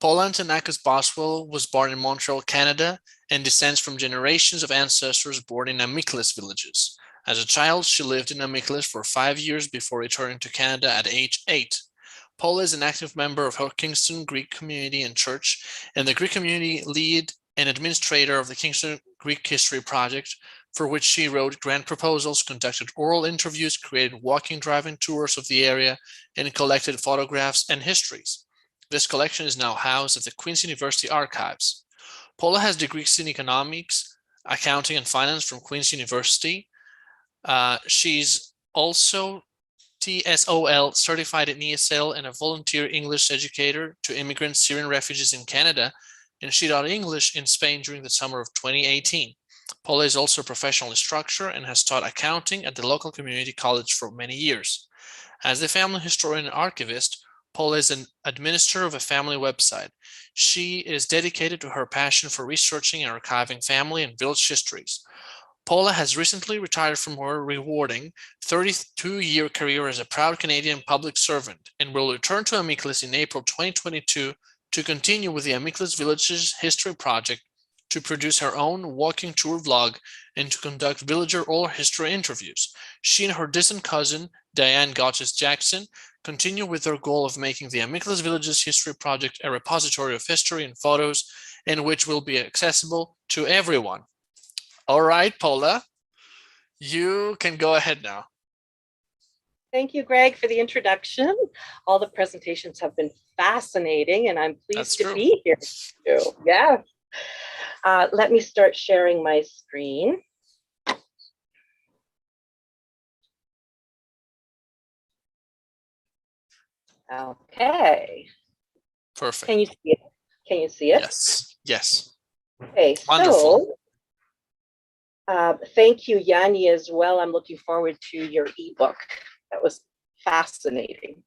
Paula Antonakos-Boswell was born in Montreal, Canada, and descends from generations of ancestors born in Amykles Villages. As a child, she lived in Amykles for 5 years before returning to Canada at age 8. Paula is an active member of her Kingston Greek community and church, and the Greek community lead and administrator of the Kingston Greek History Project, for which she wrote grant proposals, conducted oral interviews, created walking, driving tours of the area, and collected photographs and histories. This collection is now housed at the Queen's University Archives. Paula has degrees in economics, accounting, and finance from Queen's University. She's also TSOL certified in ESL and a volunteer English educator to immigrant Syrian refugees in Canada, and she taught English in Spain during the summer of 2018. Paula is also a professional instructor and has taught accounting at the local community college for many years. As the family historian and archivist, Paula is an administrator of a family website. She is dedicated to her passion for researching and archiving family and village histories. Paula has recently retired from her rewarding 32-year career as a proud Canadian public servant and will return to Amykles in April 2022 to continue with the Amykles Villages History Project, to produce her own walking tour vlog, and to conduct villager oral history interviews. She and her distant cousin, Diane Jackson, continue with their goal of making the Amykles Villages History Project a repository of history and photos, and which will be accessible to everyone. All right, Paula, you can go ahead now. Thank you, Greg, for the introduction. All the presentations have been fascinating, and I'm pleased to be here too. Yeah. Let me start sharing my screen. Okay. Perfect. Can you see it? Can you see it? Yes. Yes. Okay. Wonderful. So, thank you, Yanni, as well. I'm looking forward to your ebook. That was fascinating.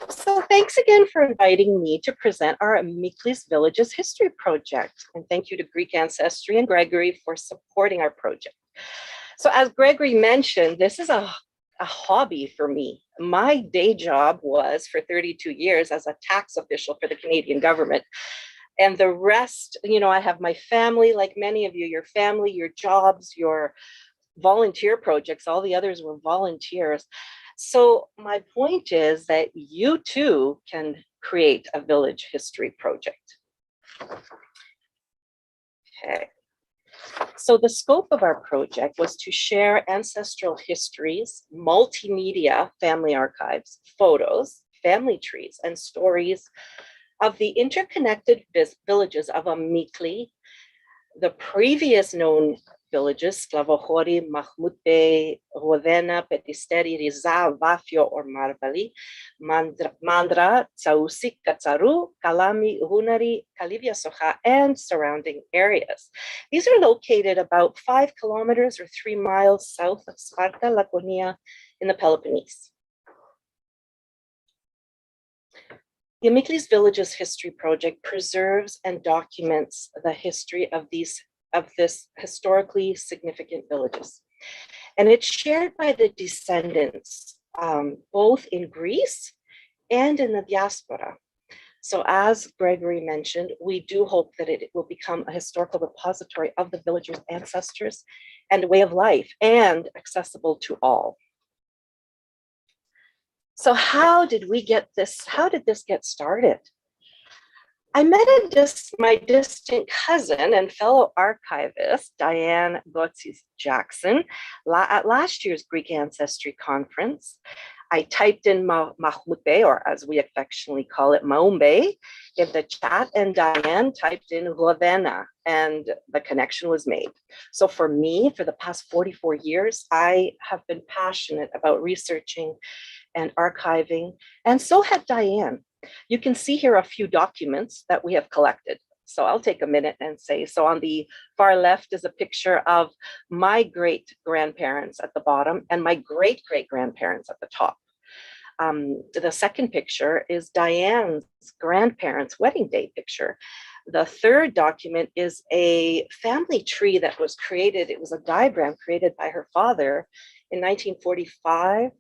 So thanks again for inviting me to present our Amykles Villages History Project. And thank you to Greek Ancestry and Gregory for supporting our project. So as Gregory mentioned, this is a hobby for me. My day job was for 32 years as a tax official for the Canadian government. And the rest, you know, I have my family, like many of you, your family, your jobs, your volunteer projects, all the others were volunteers. So my point is that you too can create a village history project. Okay. So the scope of our project was to share ancestral histories, multimedia family archives, photos, family trees, and stories of the interconnected villages of Amykles, the previous known villages, Sklavohori, Mahmute, Rovena, Petisteri, Riza, Vafio, or Marvali, Mandra, Tsausi, Katsaru, Kalami, Hunari, Kalivia Soha, and surrounding areas. These are located about 5 kilometers or 3 miles south of Sparta, Laconia, in the Peloponnese. The Amykles Villages History Project preserves and documents the history of this historically significant villages. And it's shared by the descendants, both in Greece and in the diaspora. So as Gregory mentioned, we do hope that it will become a historical repository of the villagers' ancestors and way of life, and accessible to all. So how did we get this? How did this get started? I met my distant cousin and fellow archivist, Diane Jackson, at last year's Greek Ancestry Conference. I typed in Mahmute, or as we affectionately call it, Maumbe, in the chat, and Diane typed in Rovena, and the connection was made. So for me, for the past 44 years, I have been passionate about researching and archiving, and so had Diane. You can see here a few documents that we have collected. So I'll take a minute and say, so on the far left is a picture of my great-grandparents at the bottom and my great-great-grandparents at the top. The second picture is Diane's grandparents' wedding day picture. The third document is a family tree that was created. It was a diagram created by her father in 1945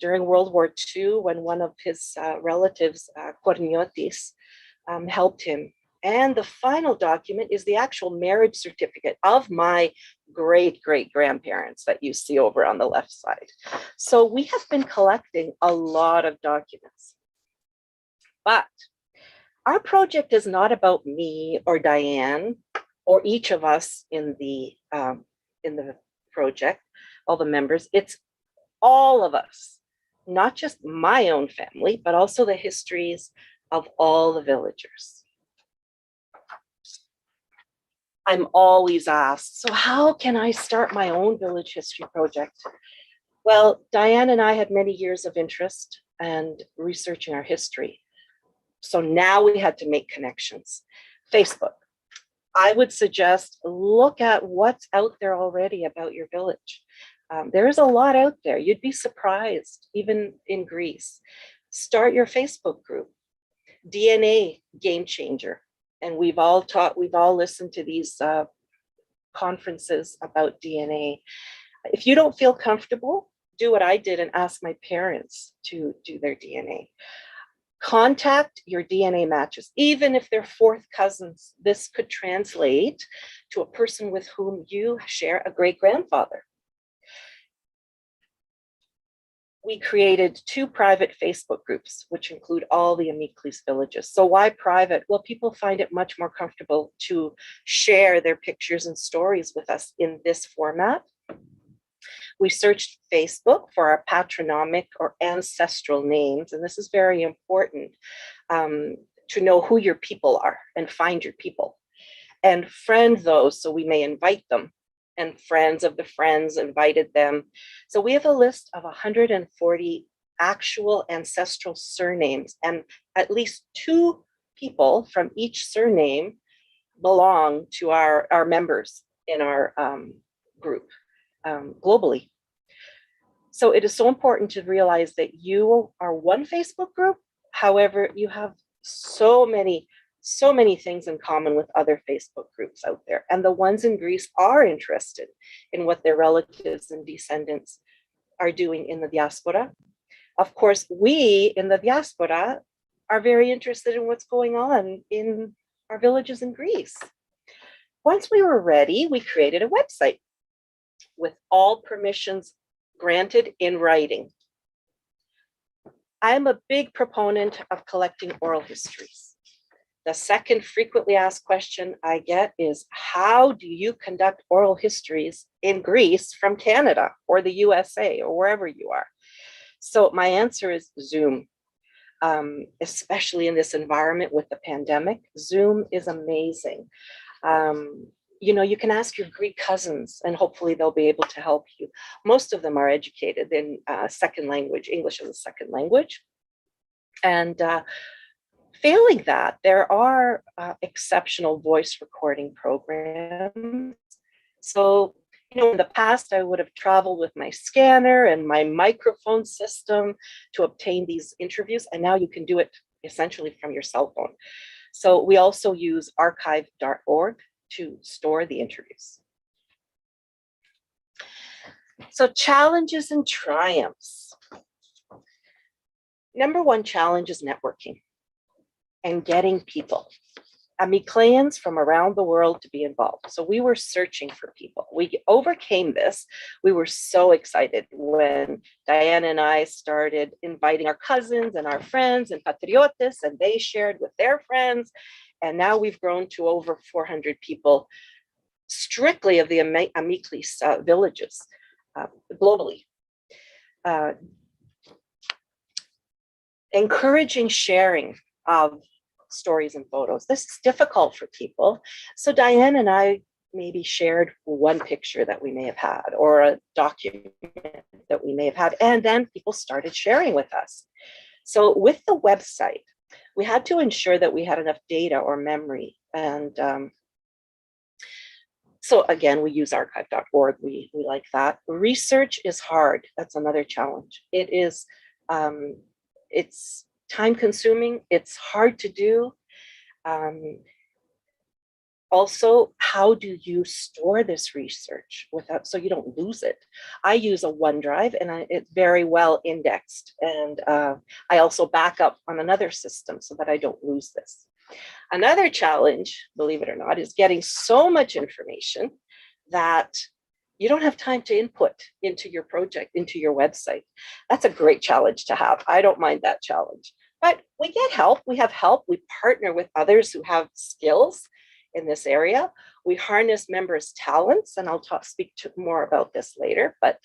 during World War II, when one of his relatives, Korniotis, helped him. And the final document is the actual marriage certificate of my great-great-grandparents that you see over on the left side. So we have been collecting a lot of documents. But our project is not about me or Diane or each of us in the project, all the members. It's all of us, not just my own family, but also the histories of all the villagers. I'm always asked, so how can I start my own village history project? Well, Diane and I had many years of interest and researching our history. So now we had to make connections. Facebook. I would suggest look at what's out there already about your village. There is a lot out there. You'd be surprised, even in Greece. Start your Facebook group. DNA game changer. And we've all listened to these conferences about DNA. If you don't feel comfortable, do what I did and ask my parents to do their DNA. Contact your DNA matches, even if they're fourth cousins. This could translate to a person with whom you share a great-grandfather. We created 2 private Facebook groups, which include all the Amykles villages. So why private? Well, people find it much more comfortable to share their pictures and stories with us in this format. We searched Facebook for our patronymic or ancestral names, and this is very important to know who your people are and find your people. And friend those so we may invite them. And friends of the friends invited them. So we have a list of 140 actual ancestral surnames, and at least 2 people from each surname belong to our members in our group globally. So it is so important to realize that you are one Facebook group. However, you have so many things in common with other Facebook groups out there. And the ones in Greece are interested in what their relatives and descendants are doing in the diaspora. Of course, we in the diaspora are very interested in what's going on in our villages in Greece. Once we were ready, we created a website with all permissions granted in writing. I'm a big proponent of collecting oral histories. The second frequently asked question I get is, how do you conduct oral histories in Greece from Canada or the USA or wherever you are? So my answer is Zoom. Especially in this environment with the pandemic, Zoom is amazing. You can ask your Greek cousins and hopefully they'll be able to help you. Most of them are educated in second language, English as a second language. And failing that, there are exceptional voice recording programs. So, in the past, I would have traveled with my scanner and my microphone system to obtain these interviews, and now you can do it essentially from your cell phone. So we also use archive.org to store the interviews. So challenges and triumphs. Number 1 challenge is networking and getting people, Amykleans from around the world to be involved. So we were searching for people. We overcame this. We were so excited when Diane and I started inviting our cousins and our friends and patriotes, and they shared with their friends. And now we've grown to over 400 people strictly of the Amykles villages globally. Encouraging sharing of stories and photos. This is difficult for people. So Diane and I maybe shared one picture that we may have had or a document that we may have had, and then people started sharing with us. So with the website, we had to ensure that we had enough data or memory. And so again, we use archive.org. We like that. Research is hard. That's another challenge. It is, it's time consuming. It's hard to do. Also, how do you store this research without, so you don't lose it? I use a OneDrive and it's very well indexed. And I also back up on another system so that I don't lose this. Another challenge, believe it or not, is getting so much information that you don't have time to input into your project, into your website. That's a great challenge to have. I don't mind that challenge. But we get help. We have help. We partner with others who have skills in this area. We harness members' talents, and I'll speak more about this later. But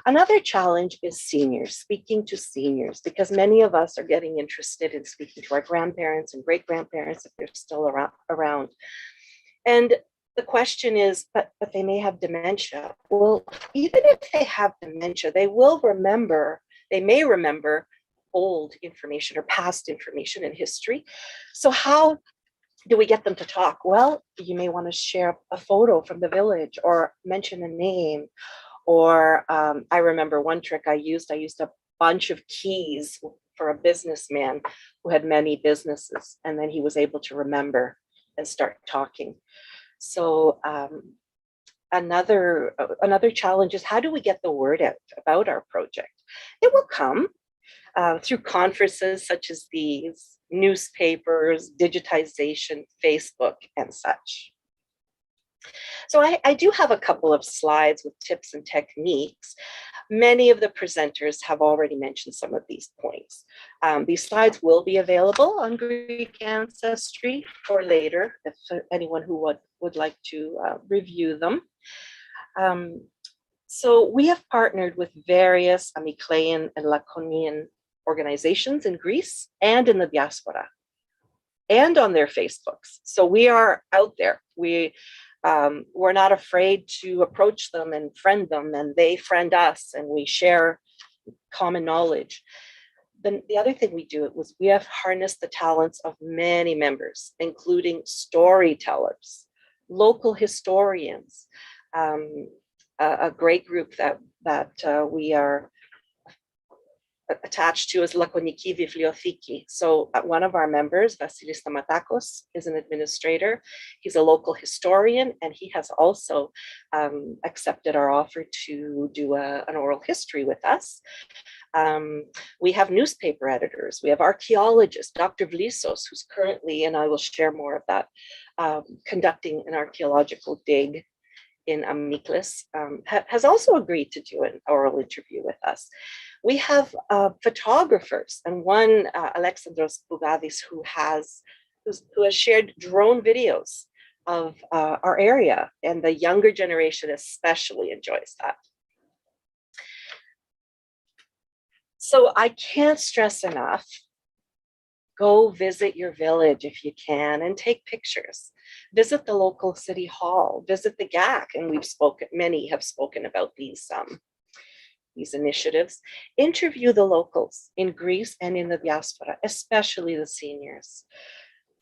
another challenge is seniors, speaking to seniors, because many of us are getting interested in speaking to our grandparents and great-grandparents if they're still around. And the question is, but they may have dementia. Well, even if they have dementia, they may remember old information or past information in history. So how do we get them to talk? Well, you may want to share a photo from the village or mention a name. Or I remember one trick I used a bunch of keys for a businessman who had many businesses, and then he was able to remember and start talking. So another challenge is, how do we get the word out about our project? It will come through conferences such as these, newspapers, digitization, Facebook, and such. So I do have a couple of slides with tips and techniques. Many of the presenters have already mentioned some of these points. These slides will be available on Greek Ancestry for later, if anyone who would like to review them. So we have partnered with various Amyklean and Laconian organizations in Greece and in the Diaspora, and on their Facebooks. So we are out there. We're not afraid to approach them and friend them, and they friend us, and we share common knowledge. Then the other thing we do was we have harnessed the talents of many members, including storytellers, local historians, a great group that we are attached to is Lakoniki Bibliotheki. So one of our members, Vasilis Stamatakos, is an administrator. He's a local historian, and he has also accepted our offer to do an oral history with us. We have newspaper editors. We have archaeologists, Dr. Vlissos, who's currently, and I will share more of that, conducting an archaeological dig in Amykles, has also agreed to do an oral interview with us. We have photographers, and one, Alexandros Bougadis, who has shared drone videos of our area, and the younger generation especially enjoys that. So I can't stress enough, go visit your village if you can and take pictures. Visit the local city hall, visit the GAC, and many have spoken about these initiatives. Interview the locals in Greece and in the Diaspora, especially the seniors.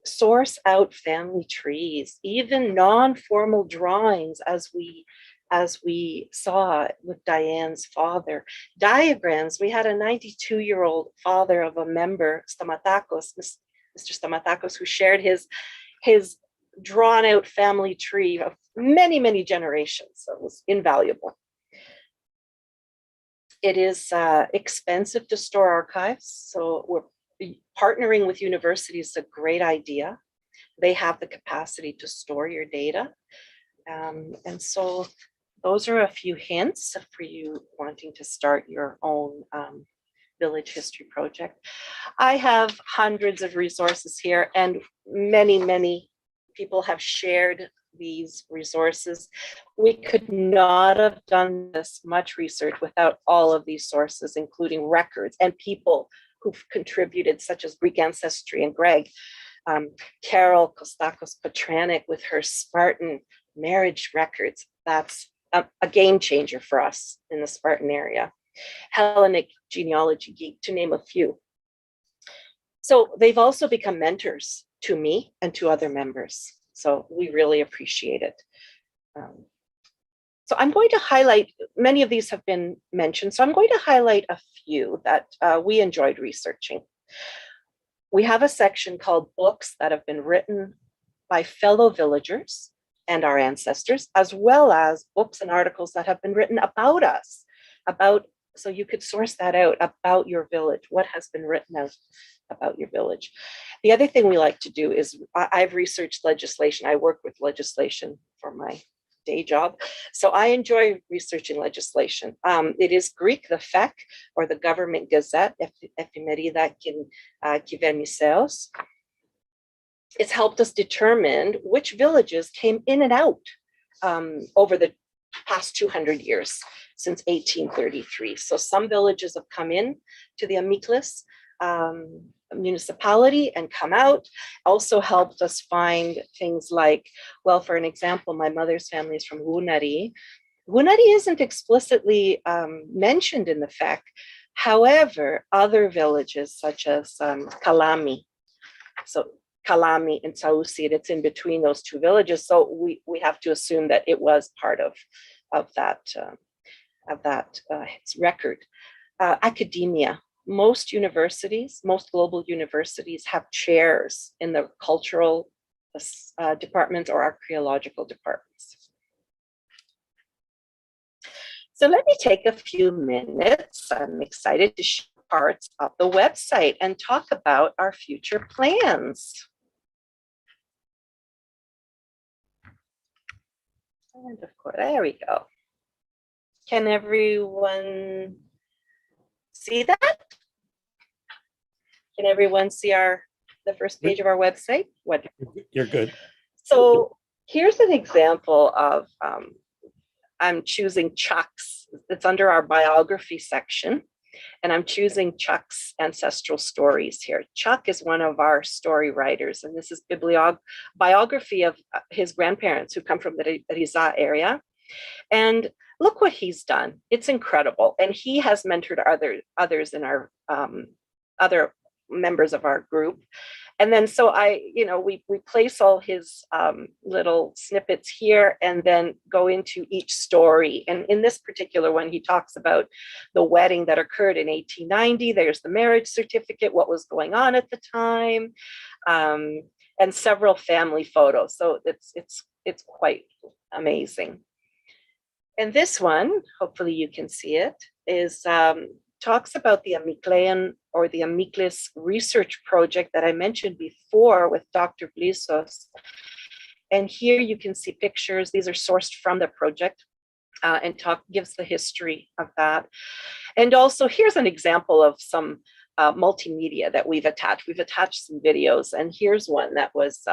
Source out family trees, even non-formal drawings, as we saw with Diane's father. Diagrams, we had a 92-year-old father of a member, Stamatakos, Mr. Stamatakos, who shared his drawn out family tree of many, many generations. So it was invaluable. It is expensive to store archives, so we're partnering with universities is a great idea. They have the capacity to store your data. And so those are a few hints for you wanting to start your own village history project. I have hundreds of resources here, and many, many people have shared these resources. We could not have done this much research without all of these sources, including records and people who've contributed, such as Greek Ancestry and Greg. Carol Kostakos-Petranik with her Spartan marriage records. That's a game changer for us in the Spartan area. Hellenic Genealogy Geek, to name a few. So they've also become mentors to me and to other members. So we really appreciate it. So I'm going to highlight, many of these have been mentioned, so I'm going to highlight a few that we enjoyed researching. We have a section called Books that have been written by fellow villagers and our ancestors, as well as books and articles that have been written about us, about So you could source that out about your village, what has been written out about your village. The other thing we like to do is I've researched legislation. I work with legislation for my day job. So I enjoy researching legislation. It is Greek, the FEC, or the Government Gazette, Efemerida Kiverniseos. It's helped us determine which villages came in and out over the past 200 years, since 1833. So some villages have come in to the Amykles municipality and come out. Also helped us find things like, well, for an example, my mother's family is from Hunari. Hunari isn't explicitly mentioned in the FEC. However, other villages such as Kalami, so Kalami and Sausid, it's in between those two villages. So we have to assume that it was part of that record. Academia. Most universities, most global universities have chairs in the cultural departments or archaeological departments. So let me take a few minutes. I'm excited to share parts of the website and talk about our future plans. And of course, there we go. Can everyone see that? Can everyone see the first page of our website? What? You're good. So here's an example of, I'm choosing Chuck's, it's under our biography section, and I'm choosing Chuck's ancestral stories here. Chuck is one of our story writers, and this is biography of his grandparents who come from the Riza area. And look what he's done. It's incredible. And he has mentored others in our other members of our group. And then so we place all his little snippets here and then go into each story. And in this particular one, he talks about the wedding that occurred in 1890. There's the marriage certificate, what was going on at the time, and several family photos. So it's quite amazing. And this one, hopefully you can see it, is talks about the Amyklean or the Amykles Research Project that I mentioned before with Dr. Blisos. And here you can see pictures. These are sourced from the project and gives the history of that. And also here's an example of some multimedia that we've attached. We've attached some videos, and here's one that was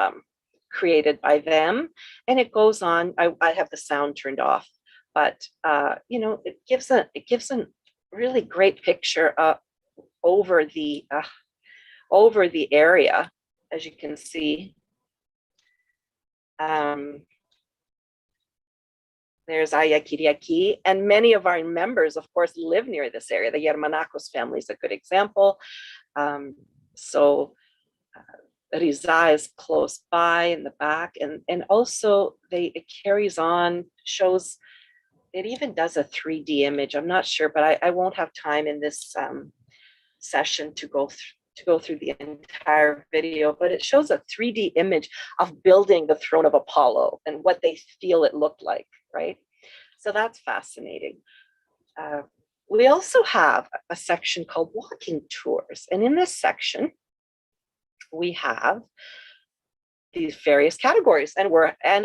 created by them. And it goes on, I have the sound turned off, but it gives a really great picture over the area, as you can see. There's Ayakiriaki, and many of our members, of course, live near this area. The Yermanakos family is a good example. Riza is close by in the back, and also it carries on, shows. It even does a 3D image. I'm not sure, but I won't have time in this session to go through the entire video, but it shows a 3D image of building the throne of Apollo and what they feel it looked like, right? So that's fascinating. We also have a section called walking tours. And in this section, we have these various categories, and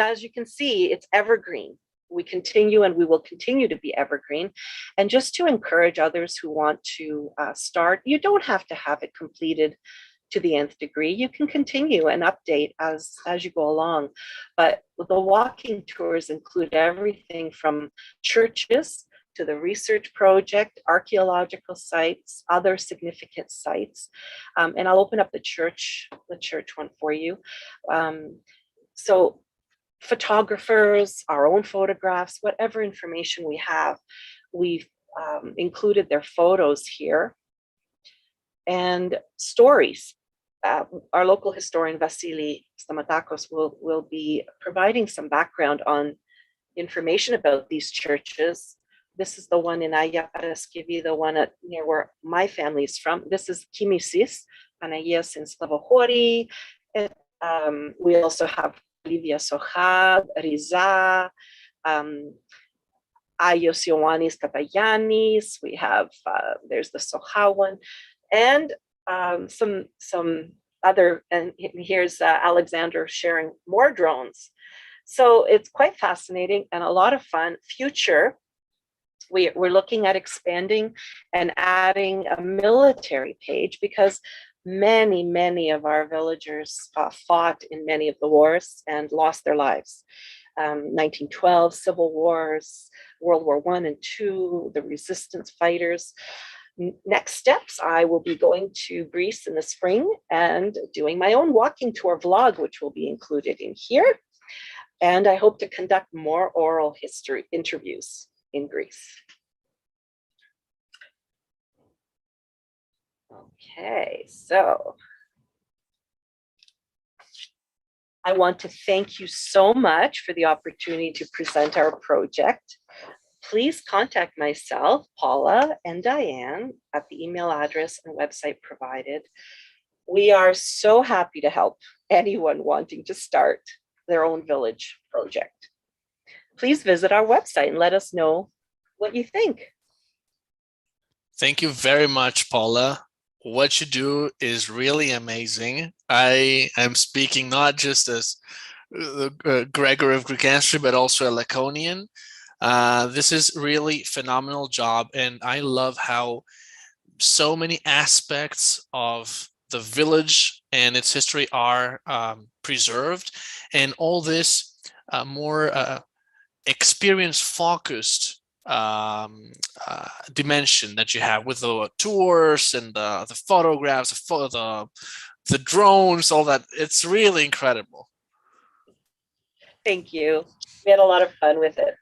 as you can see, it's evergreen. We continue and we will continue to be evergreen. And just to encourage others who want to start, you don't have to have it completed to the nth degree. You can continue and update as you go along. But the walking tours include everything from churches to the research project, archaeological sites, other significant sites. And I'll open up the church one for you. So photographers, our own photographs, whatever information we have, we've included their photos here. And stories. Our local historian, Vasily Stamatakos, will be providing some background on information about these churches. This is the one in Aya Paraskivi, the one near where my family is from. This is Kimisis, Panagias in Slavohori. We also have Livia Sohab, Riza, Ayos Ioannis Katayanis. We have, there's the Sohawan, and some other, and here's Alexander sharing more drones. So it's quite fascinating and a lot of fun. Future, we're looking at expanding and adding a military page because many of our villagers fought in many of the wars and lost their lives. 1912, civil wars, World War I and II, the resistance fighters. Next steps, I will be going to Greece in the spring and doing my own walking tour vlog, which will be included in here. And I hope to conduct more oral history interviews in Greece. Okay, so I want to thank you so much for the opportunity to present our project. Please contact myself, Paula, and Diane at the email address and website provided. We are so happy to help anyone wanting to start their own village project. Please visit our website and let us know what you think. Thank you very much, Paula. What you do is really amazing. I am speaking not just as Gregor of Greek Ancestry, but also a Laconian. This is really phenomenal job, and I love how so many aspects of the village and its history are preserved, and all this more experience-focused dimension that you have with the tours and the photographs, the drones, all that. It's really incredible. Thank you. We had a lot of fun with it.